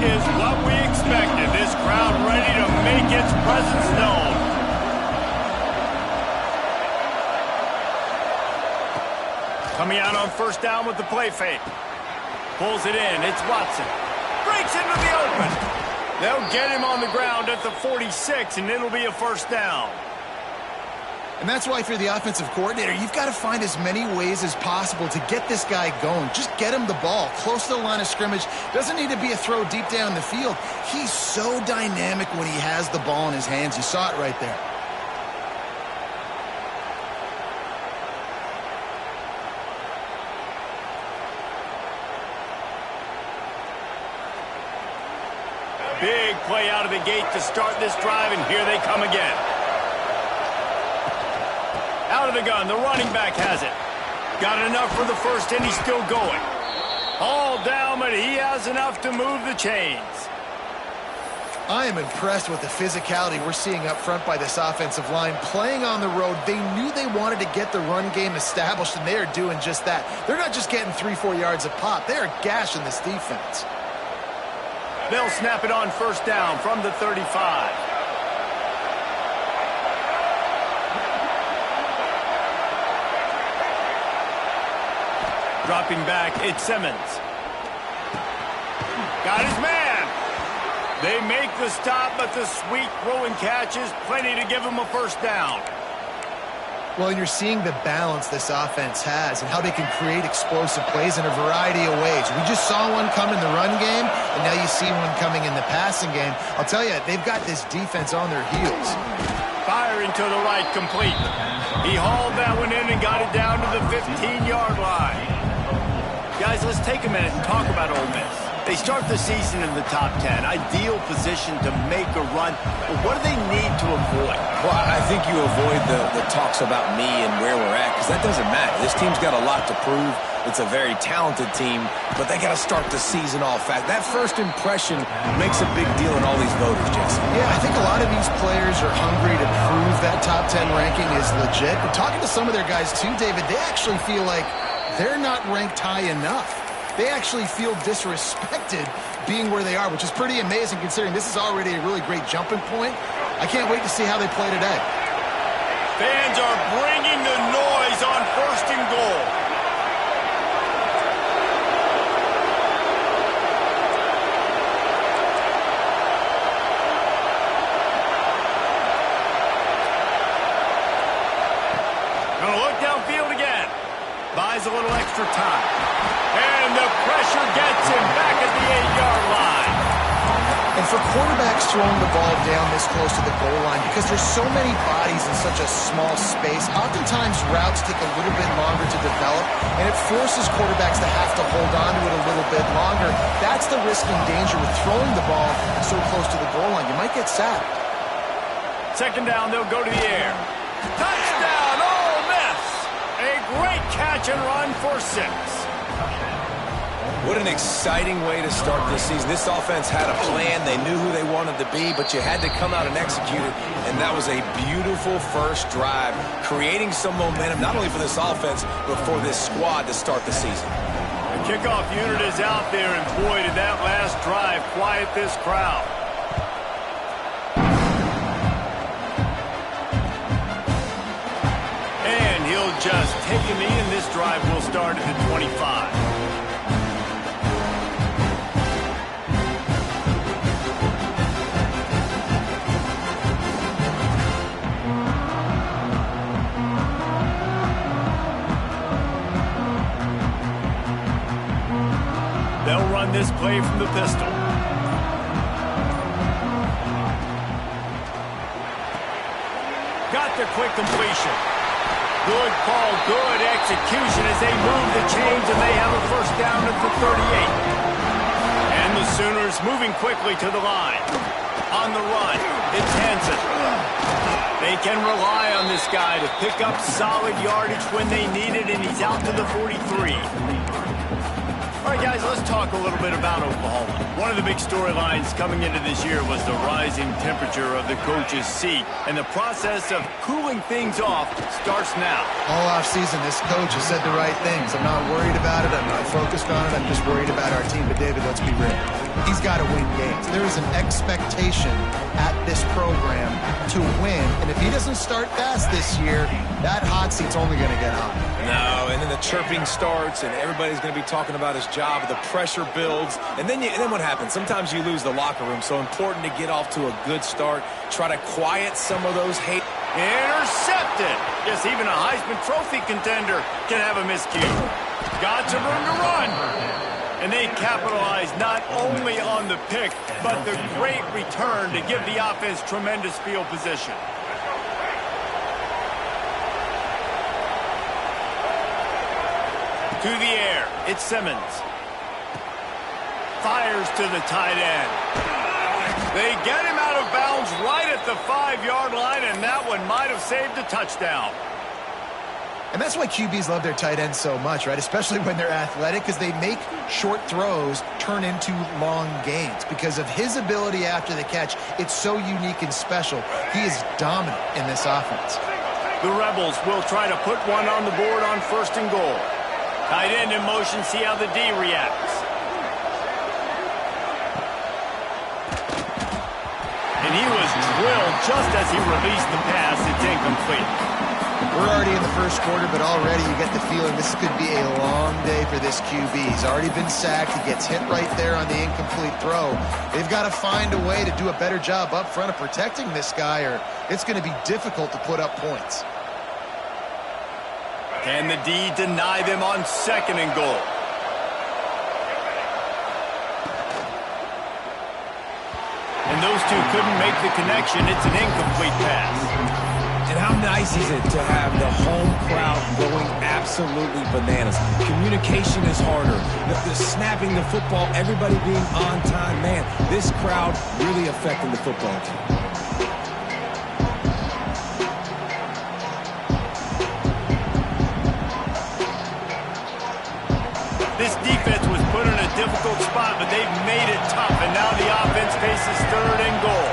is what we expected. This crowd ready to make its presence known. Coming out on first down with the play fake. Pulls it in. It's Watson. Breaks into the open. They'll get him on the ground at the 46, and it'll be a first down. And that's why if you're the offensive coordinator, you've got to find as many ways as possible to get this guy going. Just get him the ball close to the line of scrimmage. Doesn't need to be a throw deep down the field. He's so dynamic when he has the ball in his hands. You saw it right there. Big play out of the gate to start this drive, and here they come again. Out of the gun, the running back has it. Got enough for the first, and he's still going. All down, but he has enough to move the chains. I am impressed with the physicality we're seeing up front by this offensive line. Playing on the road, they knew they wanted to get the run game established, and they are doing just that. They're not just getting 3-4 yards a pop. They are gashing this defense. They'll snap it on first down from the 35. Dropping back, it's Simmons. Got his man. They make the stop, but the sweet throw and catch is plenty to give him a first down. Well, you're seeing the balance this offense has and how they can create explosive plays in a variety of ways. We just saw one come in the run game, and now you see one coming in the passing game. I'll tell you, they've got this defense on their heels. Firing to the right, complete. He hauled that one in and got it down to the 15-yard line. Guys, let's take a minute and talk about Ole Miss. They start the season in the top 10. Ideal position to make a run. But what do they need to avoid? Well, I think you avoid the talks about me and where we're at, because that doesn't matter. This team's got a lot to prove. It's a very talented team, but they got to start the season off fast. That first impression makes a big deal in all these voters, Jesse. Yeah, I think a lot of these players are hungry to prove that top 10 ranking is legit. But talking to some of their guys too, David, they actually feel like they're not ranked high enough. They actually feel disrespected being where they are, which is pretty amazing considering this is already a really great jumping point. I can't wait to see how they play today. Fans are bringing the noise on first and goal. Gonna look downfield again. Buys a little extra time. And the pressure gets him back at the 8-yard line. And for quarterbacks throwing the ball down this close to the goal line, because there's so many bodies in such a small space, oftentimes routes take a little bit longer to develop, and it forces quarterbacks to have to hold on to it a little bit longer. That's the risk and danger with throwing the ball so close to the goal line. You might get sacked. Second down, they'll go to the air. Touchdown, Ole Miss! A great catch and run for 6. What an exciting way to start this season. This offense had a plan. They knew who they wanted to be, but you had to come out and execute it. And that was a beautiful first drive, creating some momentum, not only for this offense, but for this squad to start the season. The kickoff unit is out there, and boy, did that last drive quiet this crowd. And he'll just take a knee, and this drive will start at the 25. They'll run this play from the pistol. Got the quick completion. Good call, good execution as they move the chains, and they have a first down at the 38. And the Sooners moving quickly to the line. On the run, it's Hansen. They can rely on this guy to pick up solid yardage when they need it, and he's out to the 43. All All right, guys, let's talk a little bit about Oklahoma. One of the big storylines coming into this year was the rising temperature of the coach's seat, and the process of cooling things off starts now. All offseason, this coach has said the right things. I'm not worried about it. I'm not focused on it. I'm just worried about our team. But, David, let's be real. He's got to win games. There is an expectation at this program to win, and if he doesn't start fast this year, that hot seat's only going to get hot. No, and then the chirping starts, and everybody's going to be talking about his job. The pressure builds, and then what happens? Sometimes you lose the locker room, so important to get off to a good start. Try to quiet some of those hate. Intercepted. Yes, even a Heisman Trophy contender can have a miscue. Got some room to run. And they capitalize not only on the pick, but the great return to give the offense tremendous field position. To the air, it's Simmons. Fires to the tight end. They get him out of bounds right at the 5-yard line, and that one might have saved a touchdown. And that's why QBs love their tight ends so much, right? Especially when they're athletic, because they make short throws turn into long gains. Because of his ability after the catch, it's so unique and special. He is dominant in this offense. The Rebels will try to put one on the board on 1st and goal. Tight end in motion, see how the D reacts. And he was drilled just as he released the pass. It's incomplete. We're already in the first quarter, but already you get the feeling this could be a long day for this QB. He's already been sacked. He gets hit right there on the incomplete throw. They've got to find a way to do a better job up front of protecting this guy, or it's going to be difficult to put up points. Can the D deny them on 2nd and goal? And those two couldn't make the connection. It's an incomplete pass. And how nice is it to have the home crowd going absolutely bananas? Communication is harder. The snapping the football, everybody being on time. Man, this crowd really affecting the football team. This defense was put in a difficult spot, but they've made it tough, and now the offense faces 3rd and goal.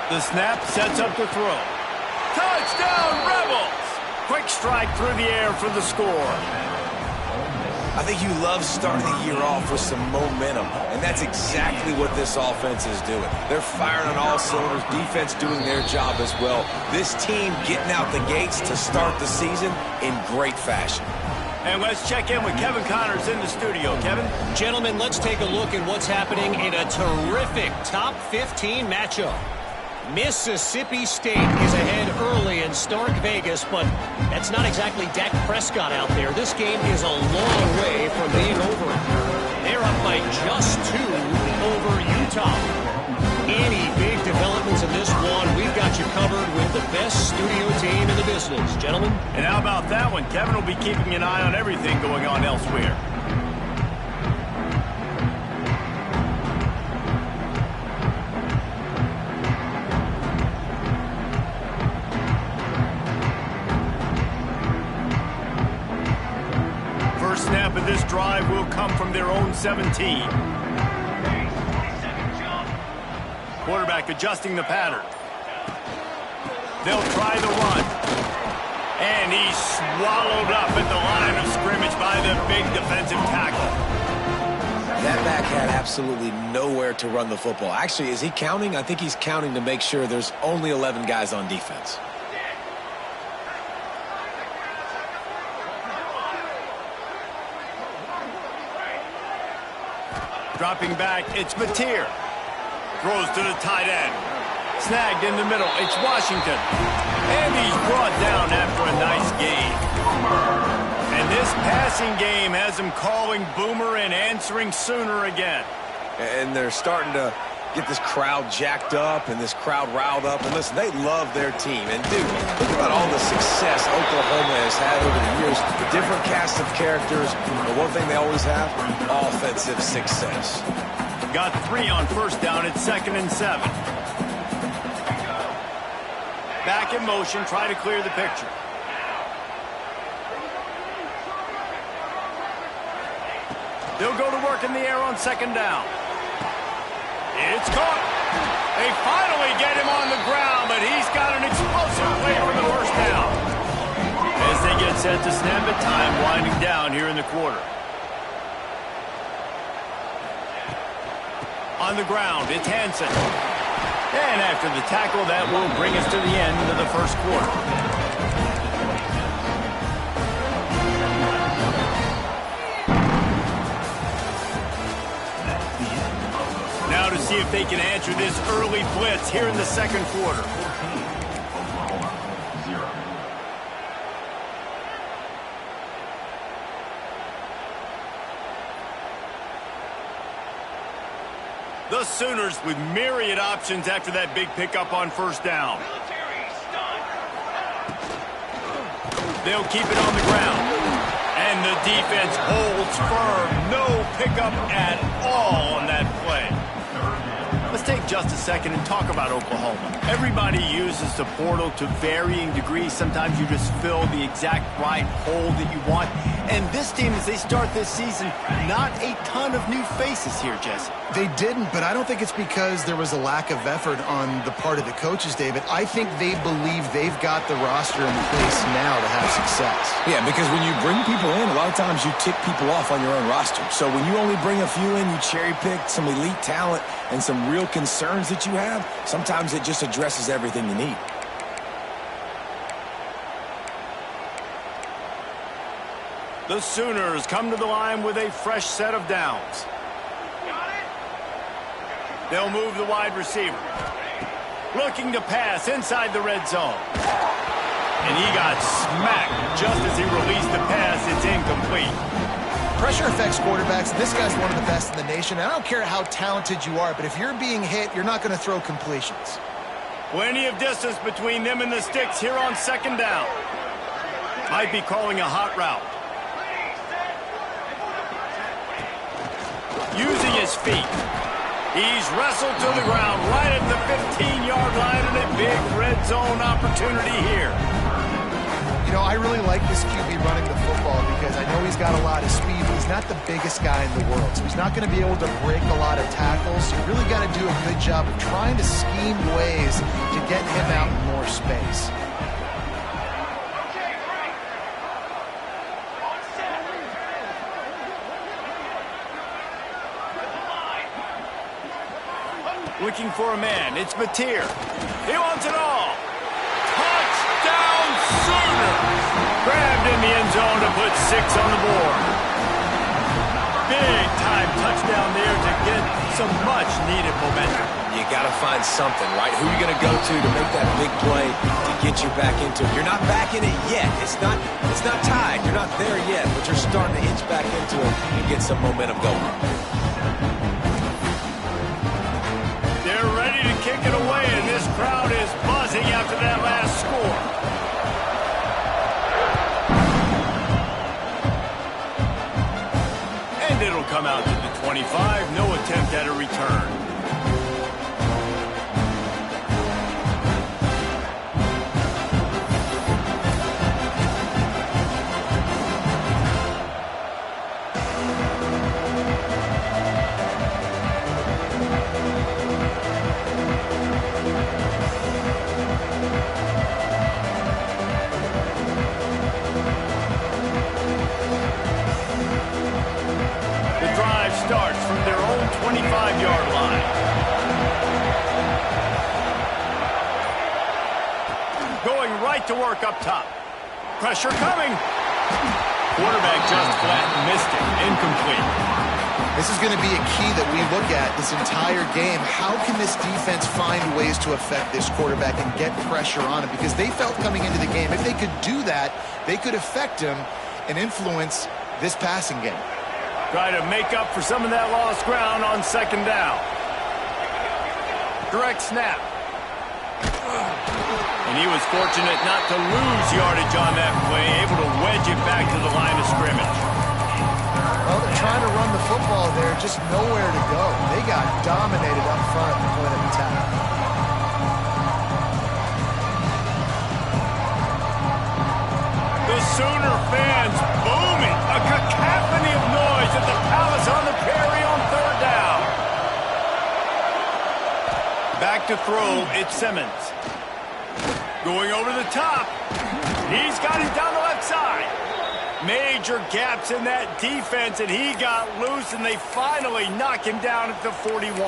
The snap sets up the throw. Touchdown, Rebels! Quick strike through the air for the score. I think you love starting the year off with some momentum, and that's exactly what this offense is doing. They're firing on all cylinders, defense doing their job as well. This team getting out the gates to start the season in great fashion. And let's check in with Kevin Connors in the studio. Kevin? Gentlemen, let's take a look at what's happening in a terrific top 15 matchup. Mississippi State is ahead early in Stark Vegas, but that's not exactly Dak Prescott out there. This game is a long way from being over. They're up by just 2 over Utah. Any big developments in this one, we've got you covered with the best studio team in the business. Gentlemen? And how about that one? Kevin will be keeping an eye on everything going on elsewhere. Snap of this drive will come from their own 17. Quarterback adjusting the pattern. They'll try the run. And he's swallowed up at the line of scrimmage by the big defensive tackle. That back had absolutely nowhere to run the football. Actually, is he counting? I think he's counting to make sure there's only 11 guys on defense. Dropping back, it's Mateer. Throws to the tight end. Snagged in the middle, it's Washington. And he's brought down after a nice gain. And this passing game has him calling Boomer and answering Sooner again. And they're starting to get this crowd jacked up and this crowd riled up. And listen, they love their team. And, dude, think about all the success Oklahoma has had over the years. The different cast of characters. The one thing they always have, offensive success. Got 3 on 1st down at 2nd and 7. Back in motion, try to clear the picture. They'll go to work in the air on second down. It's caught. They finally get him on the ground, but he's got an explosive play for the first down. As they get set to snap it, time winding down here in the quarter. On the ground, it's Hansen. And after the tackle, that will bring us to the end of the first quarter. Now to see if they can answer this early blitz here in the second quarter. The Sooners with myriad options after that big pickup on first down. They'll keep it on the ground. And the defense holds firm. No pickup at all on that play. Let's take just a second and talk about Oklahoma. Everybody uses the portal to varying degrees. Sometimes you just fill the exact right hole that you want. And this team, as they start this season, not a ton of new faces here, Jesse. They didn't, but I don't think it's because there was a lack of effort on the part of the coaches, David. I think they believe they've got the roster in place now to have success. Yeah, because when you bring people in, a lot of times you tick people off on your own roster. So when you only bring a few in, you cherry-pick some elite talent and some real concerns that you have, sometimes it just addresses everything you need. The Sooners come to the line with a fresh set of downs. They'll move the wide receiver. Looking to pass inside the red zone. And he got smacked just as he released the pass. It's incomplete. Pressure affects quarterbacks. This guy's one of the best in the nation. I don't care how talented you are, but if you're being hit, you're not going to throw completions. Plenty of distance between them and the sticks here on second down. Might be calling a hot route. Using his feet. He's wrestled to the ground right at the 15-yard line and a big red zone opportunity here. You know, I really like this QB running the football because I know he's got a lot of speed, but he's not the biggest guy in the world. So he's not going to be able to break a lot of tackles. You really got to do a good job of trying to scheme ways to get him out in more space. Looking for a man. It's Mateer. He wants it all. Touchdown Sooners! Grabbed in the end zone to put 6 on the board. Big time touchdown there to get some much needed momentum. You got to find something, right? Who are you going to go to make that big play to get you back into it? You're not back in it yet. It's not tied. You're not there yet, but you're starting to inch back into it and get some momentum going. They're ready to kick it away, and this crowd is buzzing after that last score. And it'll come out to the 25. No attempt at a return. Starts from their own 25-yard line. Going right to work up top. Pressure coming. Quarterback just flat missed it. Incomplete. This is going to be a key that we look at this entire game. How can this defense find ways to affect this quarterback and get pressure on him? Because they felt coming into the game, if they could do that, they could affect him and influence this passing game. Try to make up for some of that lost ground on second down. Direct snap. And he was fortunate not to lose yardage on that play, able to wedge it back to the line of scrimmage. Well, they're trying to run the football there, just nowhere to go. They got dominated up front at the point of attack. Sooner fans booming. A cacophony of noise at the Palace on the Prairie on third down. Back to throw, it's Simmons. Going over the top. He's got him down the left side. Major gaps in that defense, and he got loose, and they finally knock him down at the 41.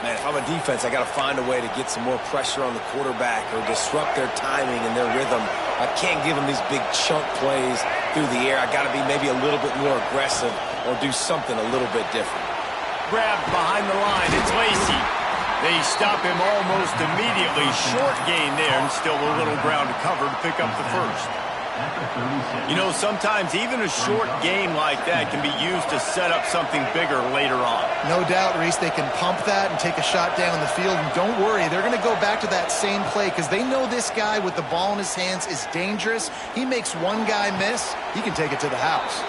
Man, if I'm a defense, I got to find a way to get some more pressure on the quarterback or disrupt their timing and their rhythm. I can't give them these big chunk plays through the air. I got to be maybe a little bit more aggressive or do something a little bit different. Grabbed behind the line, it's Lacy. They stop him almost immediately. Short gain there, and still a little ground to cover to pick up the first. You know, sometimes even a short game like that can be used to set up something bigger later on. No doubt, Reese, they can pump that and take a shot down the field. And don't worry, they're going to go back to that same play because they know this guy with the ball in his hands is dangerous. He makes one guy miss, he can take it to the house.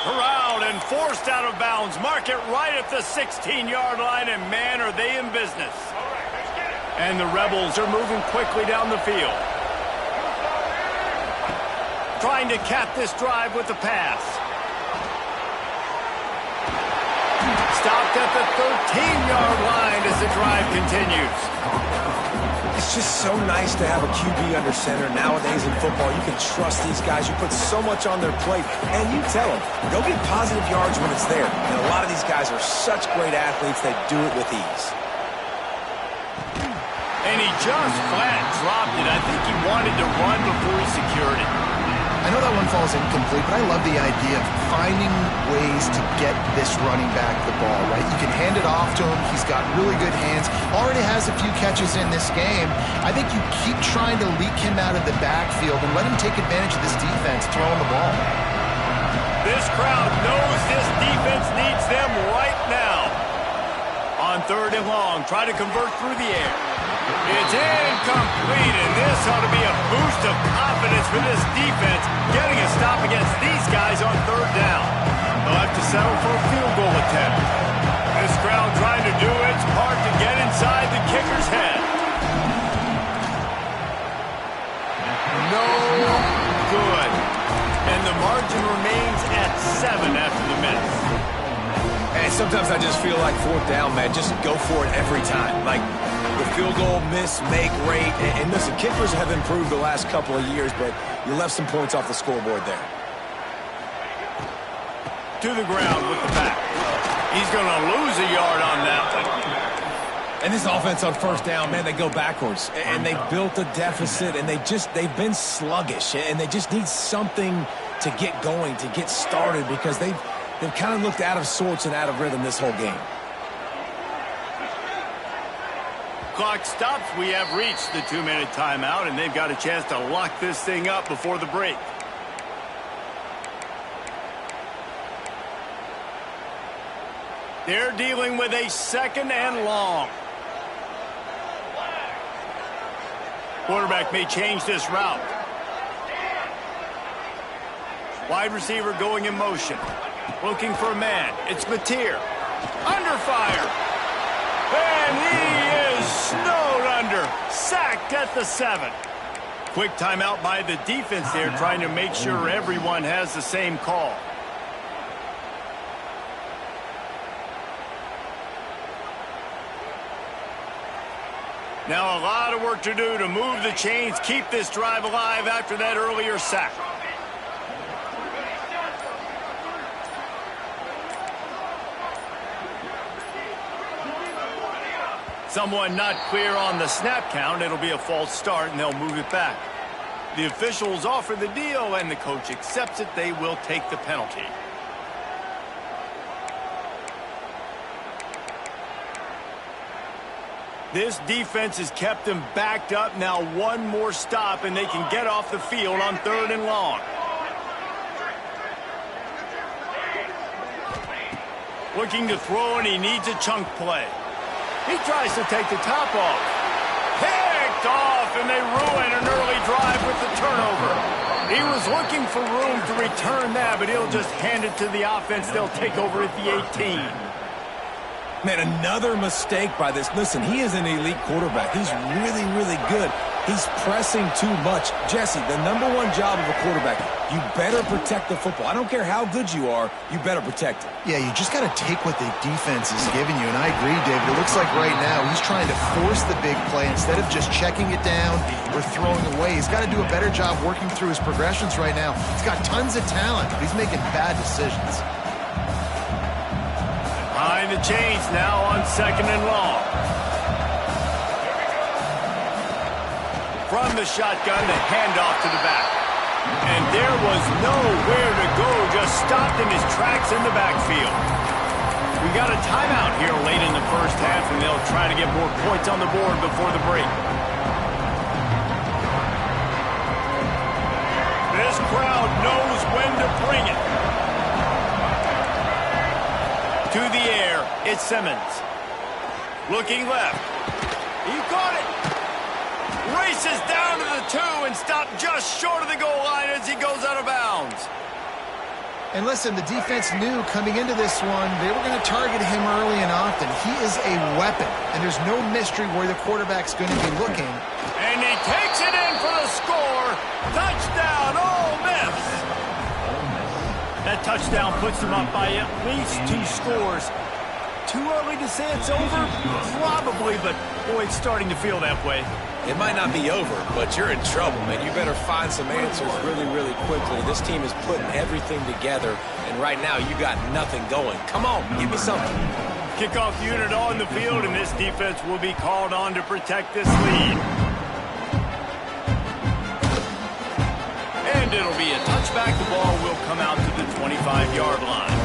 Corralled and forced out of bounds. Mark it right at the 16-yard line, and man, are they in business. And the Rebels are moving quickly down the field. Trying to cap this drive with the pass. Stopped at the 13-yard line as the drive continues. It's just so nice to have a QB under center. Nowadays in football, you can trust these guys. You put so much on their plate, and you tell them, go get positive yards when it's there. And a lot of these guys are such great athletes, they do it with ease. And he just flat dropped it. I think he wanted to run before he secured it. I know that one falls incomplete, but I love the idea of finding ways to get this running back the ball, right? You can hand it off to him. He's got really good hands. Already has a few catches in this game. I think you keep trying to leak him out of the backfield and let him take advantage of this defense throwing the ball. This crowd knows this defense needs them right now. On third and long, try to convert through the air. It's incomplete, and this ought to be a boost of confidence for this defense, getting a stop against these guys on third down. They'll have to settle for a field goal attempt. This crowd trying to do its part to get inside the kicker's head. No good. And the margin remains at 7 after the miss. And sometimes I just feel like fourth down, man, just go for it every time. Like, the field goal, miss, make, rate. And listen, kickers have improved the last couple of years, but you left some points off the scoreboard there. To the ground with the back. He's going to lose a yard on that one. And this offense on first down, man, they go backwards. And they've built a deficit, and they've been sluggish. And they just need something to get going, to get started, because they've kind of looked out of sorts and out of rhythm this whole game. Clock stops. We have reached the 2-minute timeout, and they've got a chance to lock this thing up before the break. They're dealing with a 2nd and long. Quarterback may change this route. Wide receiver going in motion. Looking for a man. It's Mateer. Under fire. And he is snowed under. Sacked at the 7. Quick timeout by the defense there, trying to make sure everyone has the same call. Now a lot of work to do to move the chains, keep this drive alive after that earlier sack. Someone not clear on the snap count. It'll be a false start, and they'll move it back. The officials offer the deal, and the coach accepts it. They will take the penalty. This defense has kept them backed up. Now one more stop, and they can get off the field on 3rd and long. Looking to throw, and he needs a chunk play. He tries to take the top off. Picked off, and they ruin an early drive with the turnover. He was looking for room to return that, but he'll just hand it to the offense. They'll take over at the 18. Man, another mistake by this. Listen, he is an elite quarterback. He's really, really good. He's pressing too much. Jesse, the #1 job of a quarterback, you better protect the football. I don't care how good you are, you better protect it. Yeah, you just got to take what the defense is giving you, and I agree, David. It looks like right now he's trying to force the big play instead of just checking it down or throwing away. He's got to do a better job working through his progressions right now. He's got tons of talent, but he's making bad decisions. Behind the chains now on 2nd and long. From the shotgun, the handoff to the back. And there was nowhere to go, just stopped in his tracks in the backfield. We got a timeout here late in the first half, and they'll try to get more points on the board before the break. This crowd knows when to bring it. To the air, it's Simmons. Looking left. He caught it. Races down to the 2 and stopped just short of the goal line as he goes out of bounds. And listen, the defense knew coming into this one, they were going to target him early and often. He is a weapon, and there's no mystery where the quarterback's going to be looking. And he takes it in for the score. Touchdown, Ole Miss. That touchdown puts them up by at least 2 scores. Too early to say it's over? Probably, but boy, it's starting to feel that way. It might not be over, but you're in trouble, man. You better find some answers really, really quickly. This team is putting everything together, and right now you got nothing going. Come on, give me something. Kickoff unit on the field, and this defense will be called on to protect this lead. And it'll be a touchback. The ball will come out to the 25-yard line.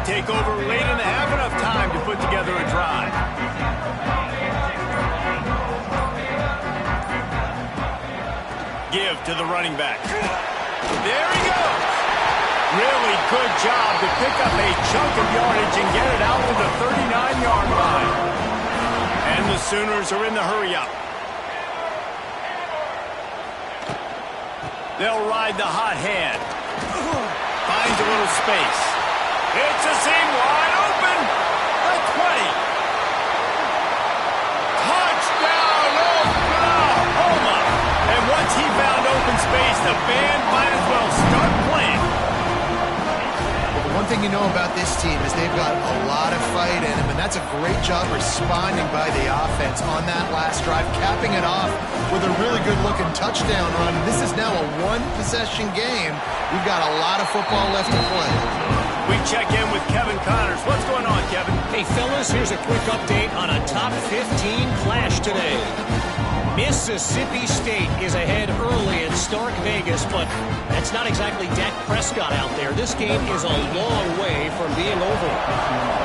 Take over late in the half, enough time to put together a drive. Give to the running back. There he goes. Really good job to pick up a chunk of yardage and get it out to the 39-yard line. And the Sooners are in the hurry-up. They'll ride the hot hand. Finds a little space. It's a seam wide open. The 20. Touchdown, Oklahoma. And once he found open space, the band might as well start playing. Well, the one thing you know about this team is they've got a lot of fight in them, and that's a great job responding by the offense on that last drive, capping it off with a really good-looking touchdown run. This is now a one-possession game. We've got a lot of football left to play. We check in with Kevin Connors. What's going on, Kevin? Hey, fellas, here's a quick update on a top 15 clash today. Mississippi State is ahead early in Stark Vegas, but that's not exactly Dak Prescott out there. This game is a long way from being over.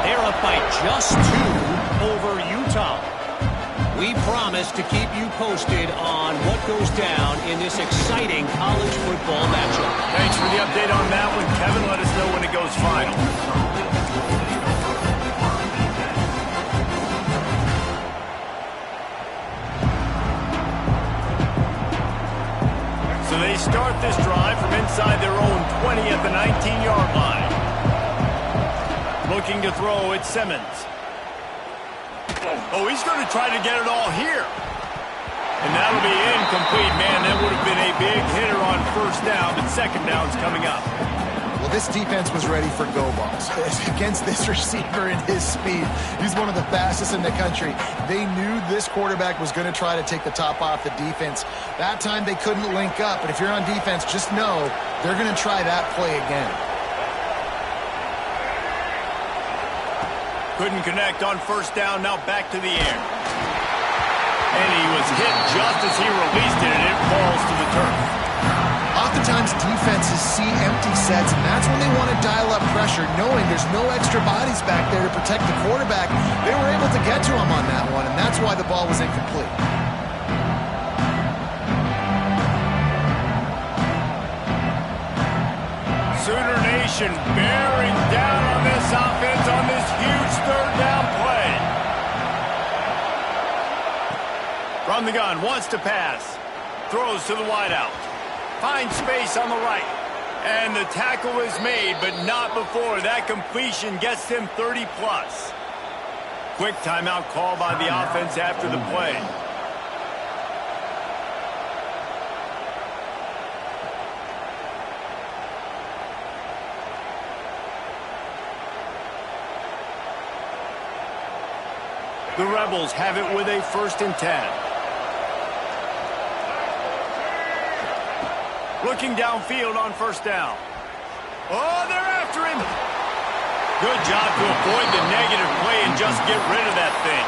They're up by just 2 over Utah. We promise to keep you posted on what goes down in this exciting college football matchup. Thanks for the update on that one, Kevin. Let us know when it goes final. So they start this drive from inside their own 20 at the 19-yard line. Looking to throw, it's Simmons. Oh, he's going to try to get it all here. And that'll be incomplete, man. That would have been a big hitter on first down, but second down's coming up. Well, this defense was ready for go balls against this receiver and his speed. He's one of the fastest in the country. They knew this quarterback was going to try to take the top off the defense. That time they couldn't link up, but if you're on defense, just know they're going to try that play again. Couldn't connect on first down, now back to the air. And he was hit just as he released it, and it falls to the turf. Oftentimes defenses see empty sets, and that's when they want to dial up pressure, knowing there's no extra bodies back there to protect the quarterback. They were able to get to him on that one, and that's why the ball was incomplete. Sooner Nation bearing down on this offense on this huge third down play. From the gun, wants to pass. Throws to the wideout. Finds space on the right. And the tackle is made, but not before that completion gets him 30-plus. Quick timeout call by the offense after the play. The Rebels have it with a 1st and 10. Looking downfield on 1st down. Oh, they're after him. Good job to avoid the negative play and just get rid of that thing.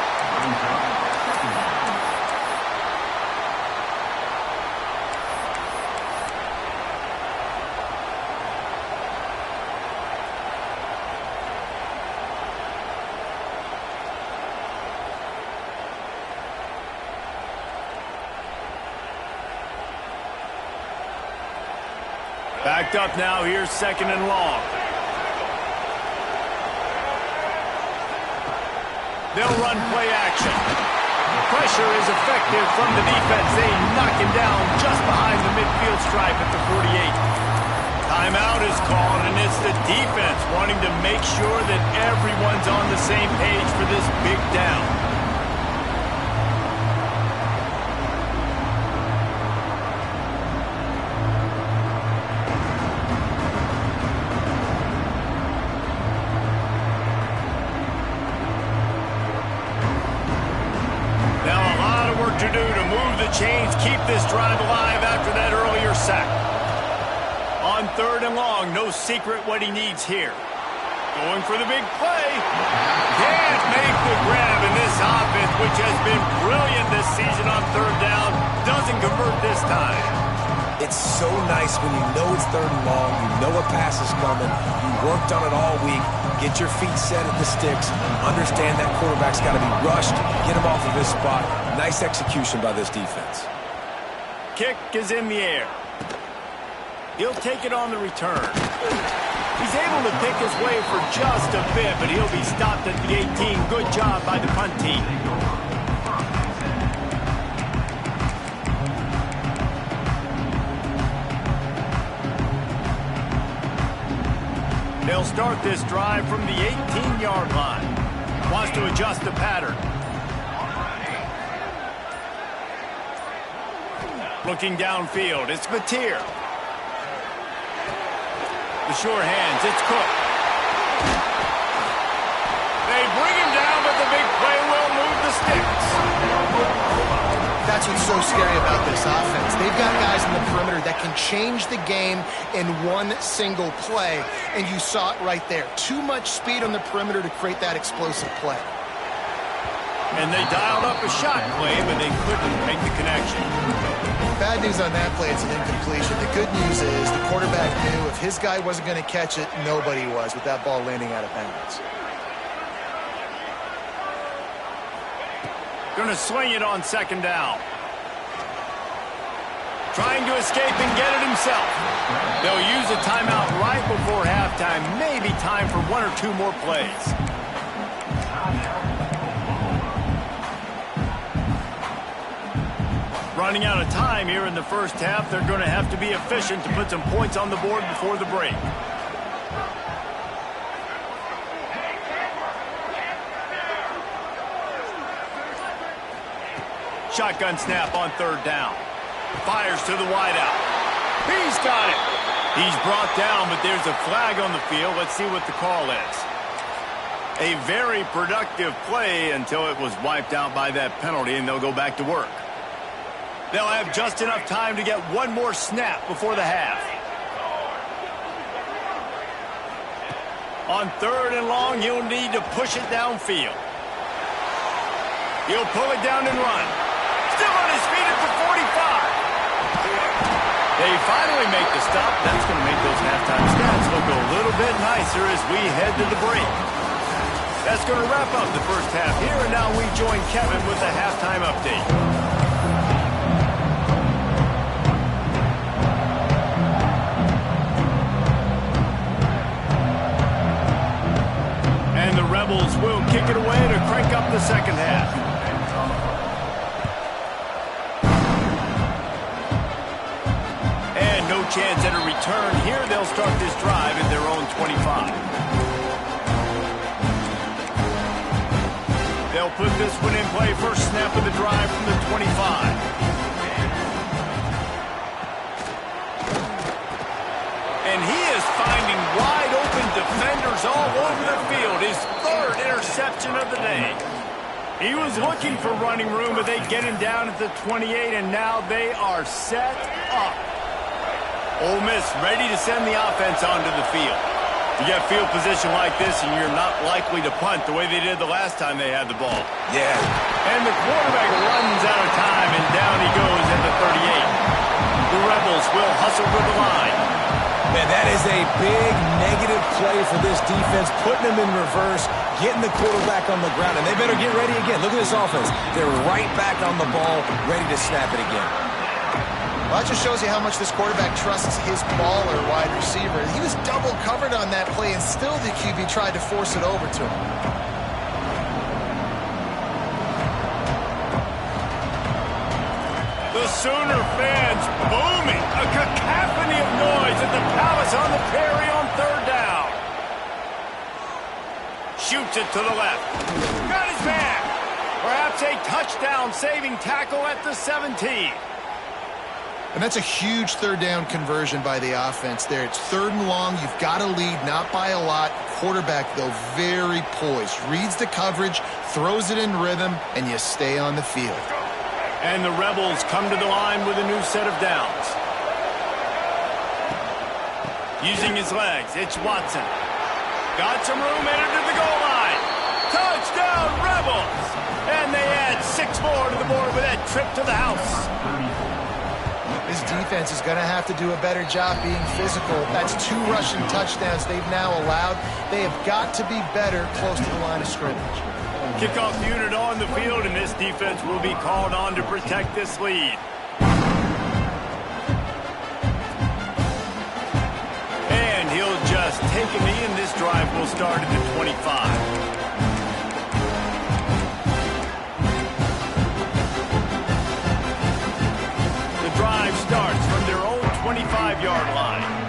Backed up now, here's 2nd and long. They'll run play action. Pressure is effective from the defense. They knock him down just behind the midfield stripe at the 48. Timeout is called, and it's the defense wanting to make sure that everyone's on the same page for this big down. Chains keep this drive alive after that earlier sack. On 3rd and long, no secret what he needs here. Going for the big play. Can't make the grab in this offense, which has been brilliant this season on 3rd down. Doesn't convert this time. It's so nice when you know it's 3rd and long, you know a pass is coming, you worked on it all week, get your feet set at the sticks, understand that quarterback's got to be rushed, get him off of his spot. Nice execution by this defense. Kick is in the air. He'll take it on the return. He's able to pick his way for just a bit, but he'll be stopped at the 18. Good job by the punt team. They'll start this drive from the 18-yard line. Wants to adjust the pattern. Looking downfield, it's Mateer. The sure hands, it's Cook. They bring him down, but the big play will move the sticks. That's what's so scary about this offense. They've got guys in the perimeter that can change the game in one single play, and you saw it right there. Too much speed on the perimeter to create that explosive play. And they dialed up a shot play, but they couldn't make the connection. Bad news on that play, it's an incompletion. The good news is the quarterback knew if his guy wasn't going to catch it, nobody was with that ball landing out of bounds. Going to swing it on 2nd down. Trying to escape and get it himself. They'll use a timeout right before halftime. Maybe time for 1 or 2 more plays. Running out of time here in the 1st half. They're going to have to be efficient to put some points on the board before the break. Shotgun snap on 3rd down. Fires to the wideout. He's got it. He's brought down, but there's a flag on the field. Let's see what the call is. A very productive play until it was wiped out by that penalty, and they'll go back to work. They'll have just enough time to get 1 more snap before the half. On 3rd and long, he'll need to push it downfield. He'll pull it down and run. Still on his feet at the 45. They finally make the stop. That's going to make those halftime stats look a little bit nicer as we head to the break. That's going to wrap up the 1st half here, and now we join Kevin with the halftime update. And the Rebels will kick it away to crank up the 2nd half. chance at a return. Here they'll start this drive at their own 25. They'll put this one in play. First snap of the drive from the 25. And he is finding wide-open defenders all over the field. His third interception of the day. He was looking for running room, but they get him down at the 28, and now they are set up. Ole Miss ready to send the offense onto the field. You get field position like this, and you're not likely to punt the way they did the last time they had the ball. Yeah. And the quarterback runs out of time, and down he goes at the 38. The Rebels will hustle to the line. Man, that is a big negative play for this defense, putting them in reverse, getting the quarterback on the ground, and they better get ready again. Look at this offense. They're right back on the ball, ready to snap it again. Well, that just shows you how much this quarterback trusts his baller wide receiver. He was double covered on that play, and still the QB tried to force it over to him. The Sooner fans booming. A cacophony of noise at the Palace on the Prairie on third down. Shoots it to the left. Got his man. Perhaps a touchdown-saving tackle at the 17. And that's a huge third down conversion by the offense there. It's 3rd and long. You've got to lead, not by a lot. Quarterback, though, very poised. Reads the coverage, throws it in rhythm, and you stay on the field. And the Rebels come to the line with a new set of downs. Using his legs, it's Watson. Got some room, entered to the goal line. Touchdown, Rebels! And they add 6 more to the board with that trip to the house. This defense is going to have to do a better job being physical. That's 2 rushing touchdowns they've now allowed. They have got to be better close to the line of scrimmage. Kickoff unit on the field, and this defense will be called on to protect this lead. And he'll just take a knee, and this drive will start at the 25. The drive starts from their own 25-yard line.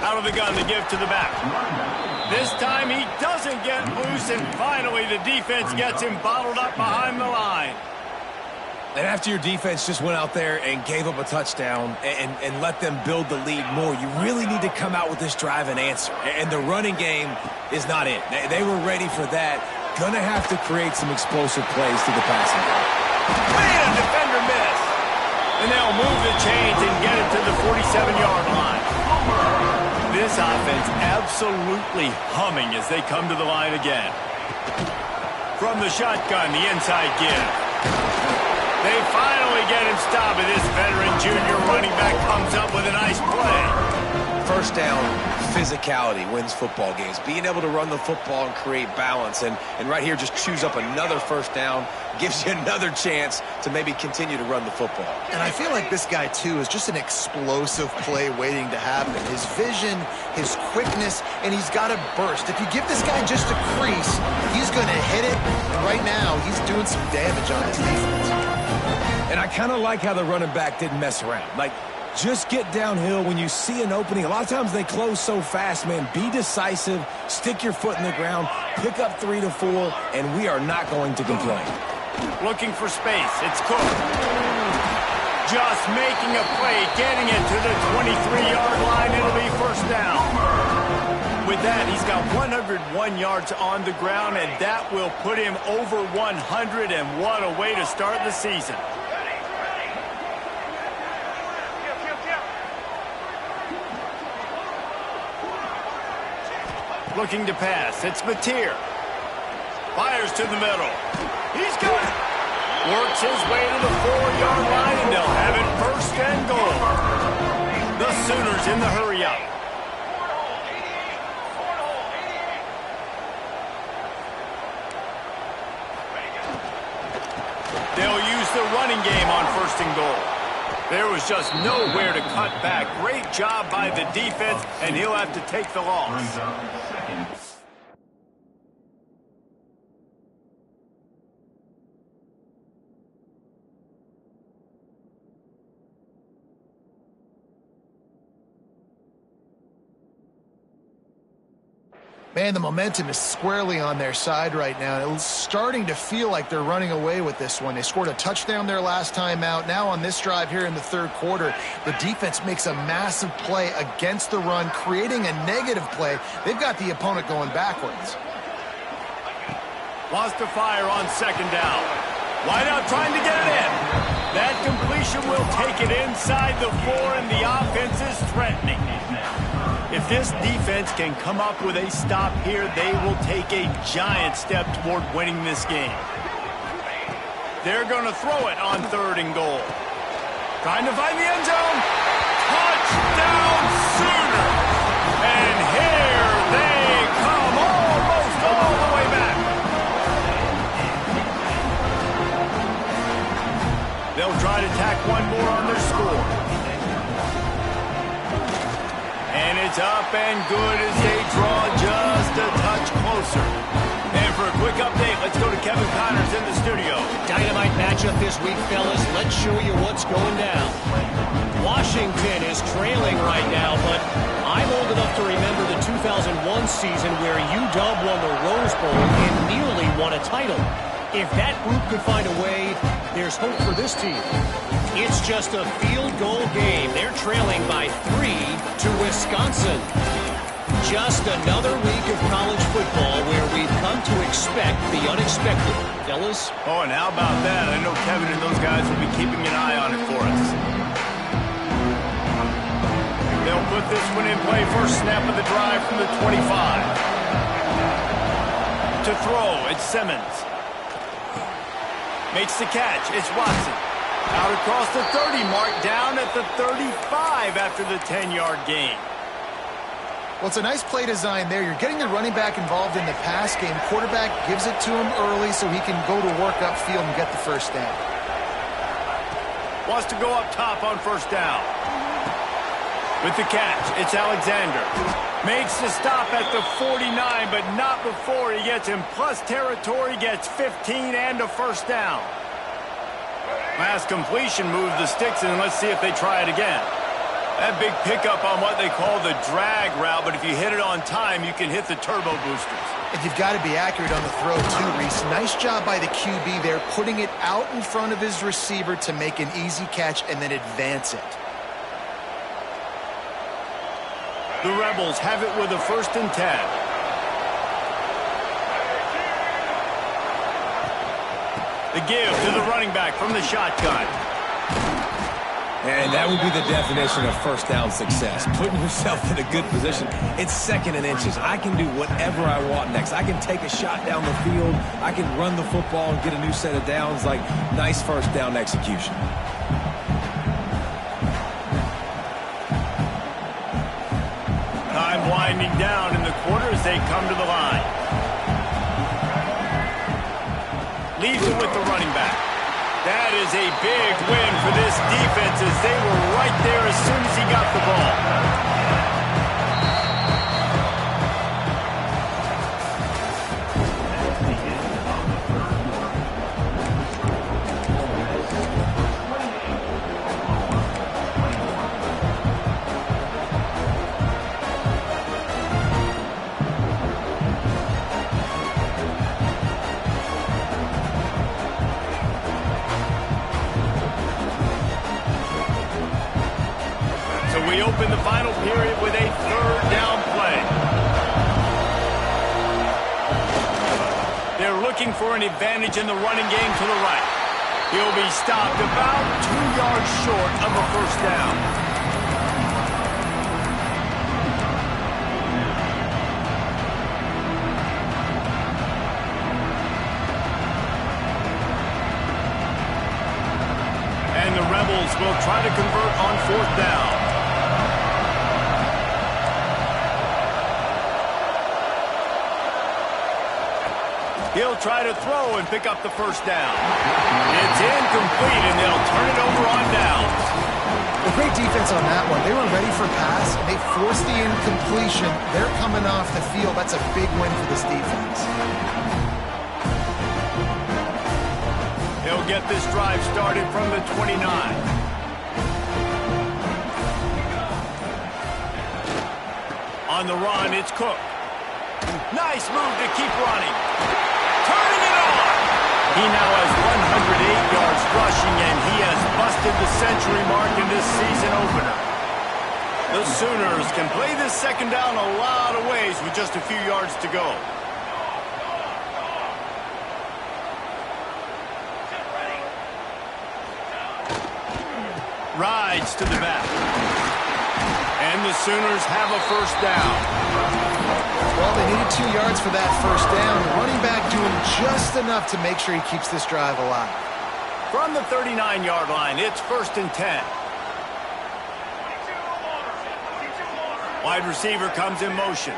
Out of the gun to give to the back. This time he doesn't get loose, and finally the defense gets him bottled up behind the line. And after your defense just went out there and gave up a touchdown and let them build the lead more, you really need to come out with this drive and answer. And the running game is not it. They were ready for that. Gonna have to create some explosive plays to the passing game. Man, a defender miss. And they'll move the chains and get it to the 47-yard line. This offense absolutely humming as they come to the line again. From the shotgun, the inside give. They finally get him stopped, and this veteran junior running back comes up with a nice play. First down, physicality wins football games. Being able to run the football and create balance. And right here, just choose up another first down. Gives you another chance to maybe continue to run the football. And I feel like this guy, too, is just an explosive play waiting to happen. His vision, his quickness, and he's got a burst. If you give this guy just a crease, he's going to hit it. And right now, he's doing some damage on this defense. And I kind of like how the running back didn't mess around. Like, just get downhill when you see an opening. A lot of times they close so fast, man. Be decisive, stick your foot in the ground, pick up 3 to 4, and we are not going to complain. Looking for space. It's Cook. Just making a play, getting it to the 23-yard line. It'll be first down. With that, he's got 101 yards on the ground, and that will put him over 100, and what a way to start the season. Looking to pass. It's Mateer. Fires to the middle. He's got it. Works his way to the 4-yard line, and they'll have it first and goal. The Sooners in the hurry-up. They'll use the running game on first and goal. There was just nowhere to cut back. Great job by the defense, and he'll have to take the loss. Man, the momentum is squarely on their side right now. It's starting to feel like they're running away with this one. They scored a touchdown their last time out. Now on this drive here in the third quarter, the defense makes a massive play against the run, creating a negative play. They've got the opponent going backwards. Wants to fire on second down. Wide out trying to get it in. That completion will take it inside the 4, and the offense is threatening. If this defense can come up with a stop here, they will take a giant step toward winning this game. They're going to throw it on 3rd and goal. Trying to find the end zone. Touchdown Sooners! And here they come, almost all the way back. They'll try to tack one more on their score. And it's up and good as they draw just a touch closer. And for a quick update, let's go to Kevin Connors in the studio. Dynamite matchup this week, fellas. Let's show you what's going down. Washington is trailing right now, but I'm old enough to remember the 2001 season where UW won the Rose Bowl and nearly won a title. If that group could find a way, there's hope for this team. It's just a field goal game. They're trailing by 3 to Wisconsin. Just another week of college football where we've come to expect the unexpected. Fellas? Oh, and how about that? I know Kevin and those guys will be keeping an eye on it for us. They'll put this one in play. First snap of the drive from the 25. To throw, it's Simmons. Makes the catch. It's Watson. Out across the 30 mark, down at the 35 after the 10-yard gain. Well, it's a nice play design there. You're getting the running back involved in the pass game. Quarterback gives it to him early so he can go to work upfield and get the first down. Wants to go up top on first down. With the catch, it's Alexander. Makes the stop at the 49, but not before he gets in plus territory, gets 15 and a first down. Last completion moved the sticks, and let's see if they try it again. That big pickup on what they call the drag route, but if you hit it on time, you can hit the turbo boosters. And you've got to be accurate on the throw, too, Reese. Nice job by the QB there, putting it out in front of his receiver to make an easy catch and then advance it. The Rebels have it with a 1st and 10. The give to the running back from the shotgun. And that would be the definition of first down success. Putting yourself in a good position. It's 2nd and inches. I can do whatever I want next. I can take a shot down the field. I can run the football and get a new set of downs. Like, nice first down execution. Time winding down in the quarter as they come to the line. Leaves it with the running back. That is a big win for this defense as they were right there as soon as he got the ball. We open the final period with a 3rd down play. They're looking for an advantage in the running game to the right. He'll be stopped about 2 yards short of a first down. And the Rebels will try to convert on 4th down. He'll try to throw and pick up the first down. It's incomplete, and they'll turn it over on downs. A great defense on that one. They were ready for pass. They forced the incompletion. They're coming off the field. That's a big win for this defense. They'll get this drive started from the 29. On the run, it's Cook. Nice move to keep running. Turning it on. He now has 108 yards rushing, and he has busted the century mark in this season opener. The Sooners can play this second down a lot of ways with just a few yards to go. Rides to the back. And the Sooners have a first down. Well, they needed 2 yards for that first down. The running back doing just enough to make sure he keeps this drive alive. From the 39-yard line, it's 1st and 10. Wide receiver comes in motion.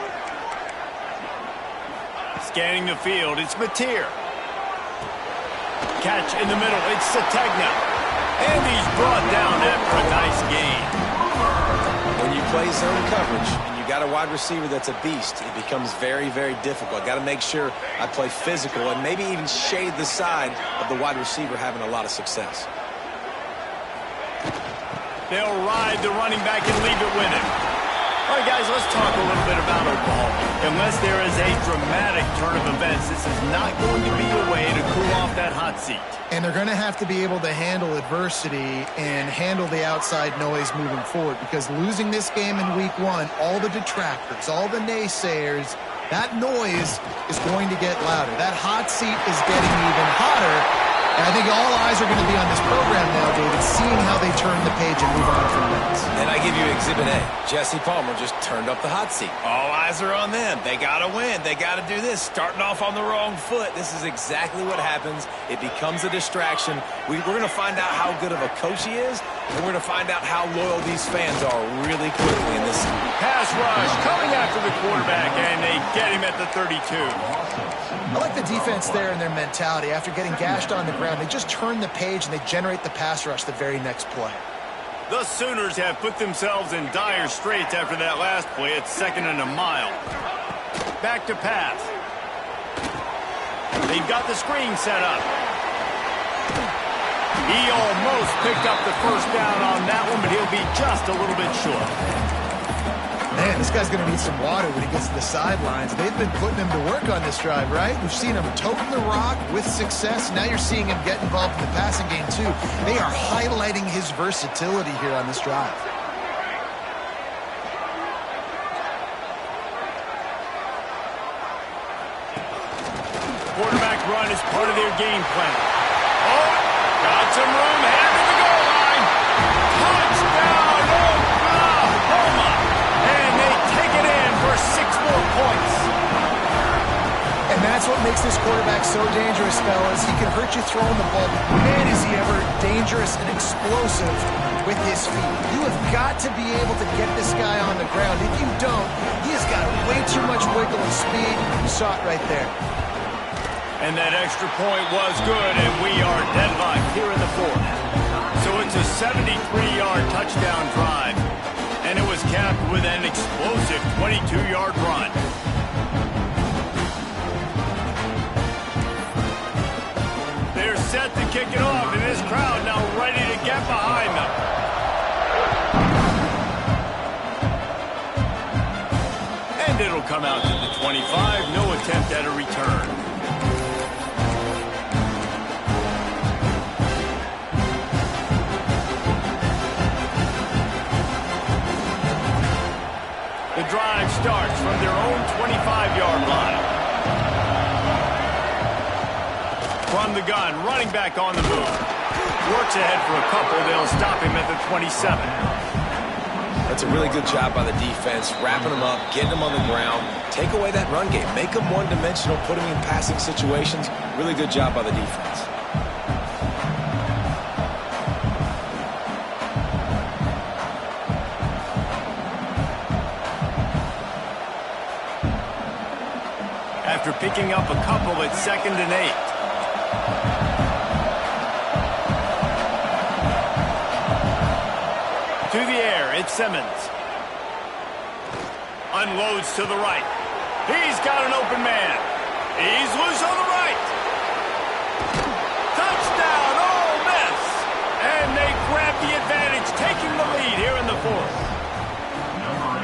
Scanning the field, it's Mateer. Catch in the middle, it's Sategna. And he's brought down after a nice gain. When you play zone coverage and you got a wide receiver that's a beast, it becomes very, very difficult. Got to make sure I play physical and maybe even shade the side of the wide receiver having a lot of success. They'll ride the running back and leave it with him. All right, guys, let's talk a little bit about Oklahoma. Unless there is a dramatic turn of events, this is not going to be a way to cool off that hot seat. And they're going to have to be able to handle adversity and handle the outside noise moving forward, because losing this game in week 1, all the detractors, all the naysayers, that noise is going to get louder. That hot seat is getting even hotter. And I think all eyes are going to be on this program now, David, seeing how they turn the page and move on from this. And I give you Exhibit A. Jesse Palmer just turned up the hot seat. All eyes are on them. They got to win. They got to do this. Starting off on the wrong foot. This is exactly what happens. It becomes a distraction. We're going to find out how good of a coach he is, and we're going to find out how loyal these fans are really quickly in this. Pass rush coming after the quarterback, and they get him at the 32. I like the defense there and their mentality. After getting gashed on the ground, they just turn the page and they generate the pass rush the very next play. The Sooners have put themselves in dire straits after that last play. It's 2nd and a mile. Back to pass. They've got the screen set up. He almost picked up the first down on that one, but he'll be just a little bit short. Man, this guy's going to need some water when he gets to the sidelines. They've been putting him to work on this drive, right? We've seen him toting the rock with success. Now you're seeing him get involved in the passing game, too. They are highlighting his versatility here on this drive. Quarterback run is part of their game plan. Oh, got some room, headed to the goal line. Touchdown, Oklahoma! And they take it in for 6 more points. And that's what makes this quarterback so dangerous, fellas. He can hurt you throwing the ball, but man, is he ever dangerous and explosive with his feet. You have got to be able to get this guy on the ground. If you don't, he has got way too much wiggle and speed. You saw it right there. And that extra point was good, and we are deadlocked here in the 4th. So it's a 73-yard touchdown drive, and it was capped with an explosive 22-yard run. They're set to kick it off, and this crowd now ready to get behind them. And it'll come out to the 25, no attempt at a return. The drive starts from their own 25-yard line. From the gun, running back on the move. Works ahead for a couple. They'll stop him at the 27. That's a really good job by the defense, wrapping them up, getting them on the ground. Take away that run game. Make them one-dimensional, put them in passing situations. Really good job by the defense. After picking up a couple, it's 2nd and 8. To the air, it's Simmons. Unloads to the right. He's got an open man. He's loose on the right. Touchdown, Ole Miss. And they grab the advantage, taking the lead here in the 4th.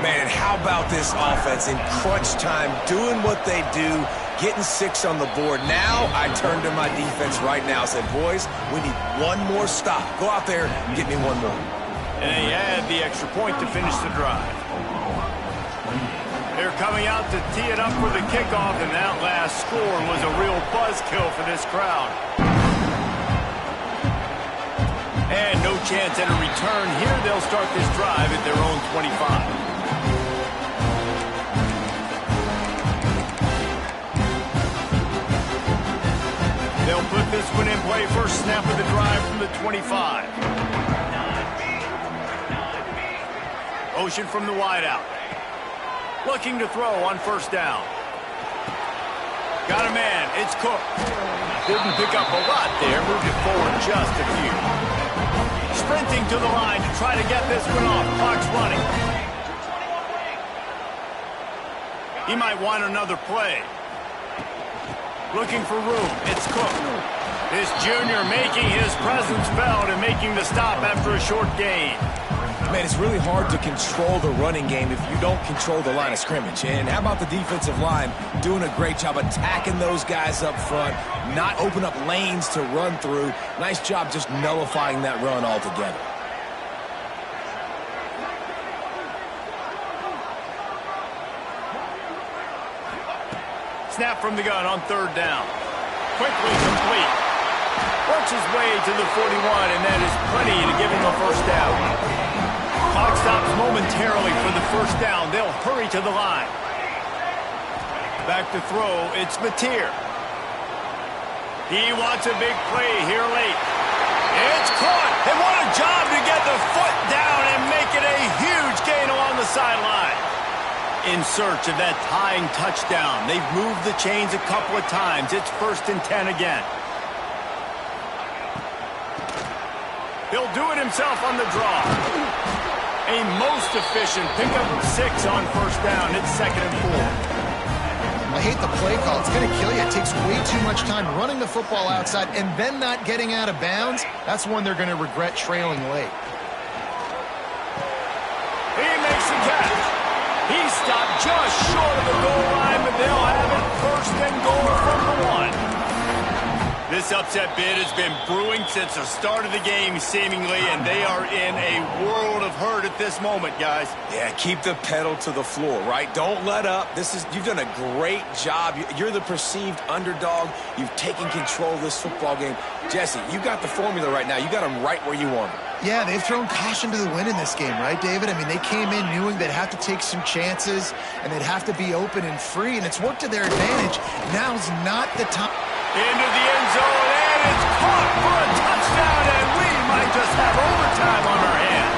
Man, and how about this offense in crunch time, doing what they do, getting 6 on the board. Now I turn to my defense right now and said, boys, we need one more stop. Go out there and get me one more. And they add the extra point to finish the drive. They're coming out to tee it up for the kickoff, and that last score was a real buzzkill for this crowd. And no chance at a return here. They'll start this drive at their own 25. They'll put this one in play. First snap of the drive from the 25. Motion from the wideout. Looking to throw on first down. Got a man. It's Cook. Didn't pick up a lot there. Moved it forward just a few. Sprinting to the line to try to get this one off. Clock's running. He might want another play. Looking for room. It's Cook. This junior making his presence felt and making the stop after a short gain. Man, it's really hard to control the running game if you don't control the line of scrimmage. And how about the defensive line doing a great job attacking those guys up front, not open up lanes to run through. Nice job just nullifying that run altogether. Snap from the gun on third down. Quickly complete. Works his way to the 41, and that is plenty to give him a first down. Clock stops momentarily for the first down. They'll hurry to the line. Back to throw. It's Mateer. He wants a big play here late. It's caught. And what a job to get the foot down and make it a huge gain along the sideline. In search of that tying touchdown. They've moved the chains a couple of times. It's 1st and 10 again. He'll do it himself on the draw. A most efficient pickup of 6 on first down. It's 2nd and 4. I hate the play call. It's going to kill you. It takes way too much time running the football outside and then not getting out of bounds. That's one they're going to regret trailing late. He makes the catch. He stopped just short of the goal line, but they'll have it 1st and goal from the 1. This upset bid has been brewing since the start of the game, seemingly, and they are in a world of hurt at this moment, guys. Yeah, keep the pedal to the floor, right? Don't let up. You've done a great job. You're the perceived underdog. You've taken control of this football game. Jesse, you got the formula right now. You got them right where you want them. Yeah, they've thrown caution to the wind in this game, right, David? I mean, they came in knowing they'd have to take some chances, and they'd have to be open and free, and it's worked to their advantage. Now's not the time. Into the end zone, and it's caught for a touchdown, and we might just have overtime on our hands.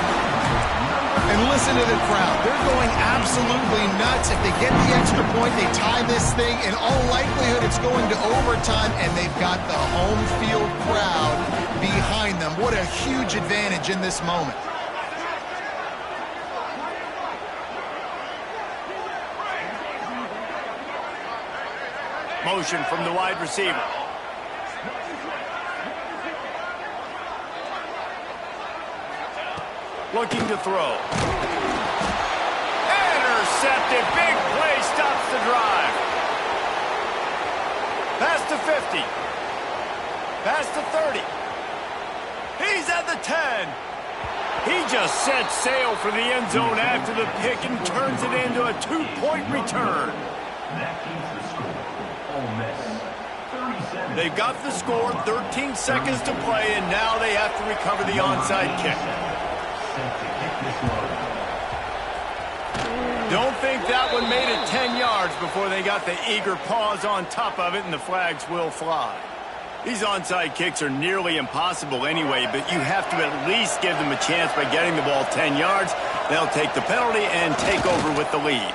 And listen to the crowd. They're going absolutely nuts. If they get the extra point, they tie this thing. In all likelihood, it's going to overtime, and they've got the home field crowd behind them. What a huge advantage in this moment. Motion from the wide receiver. Looking to throw. Intercepted. Big play stops the drive. Pass to 50. Pass to 30. He's at the 10. He just set sail for the end zone after the pick and turns it into a 2-point return. They've got the score, 13 seconds to play, and now they have to recover the onside kick. Don't think that one made it 10 yards before they got the eager paws on top of it, and the flags will fly. These onside kicks are nearly impossible anyway, but you have to at least give them a chance by getting the ball 10 yards. They'll take the penalty and take over with the lead.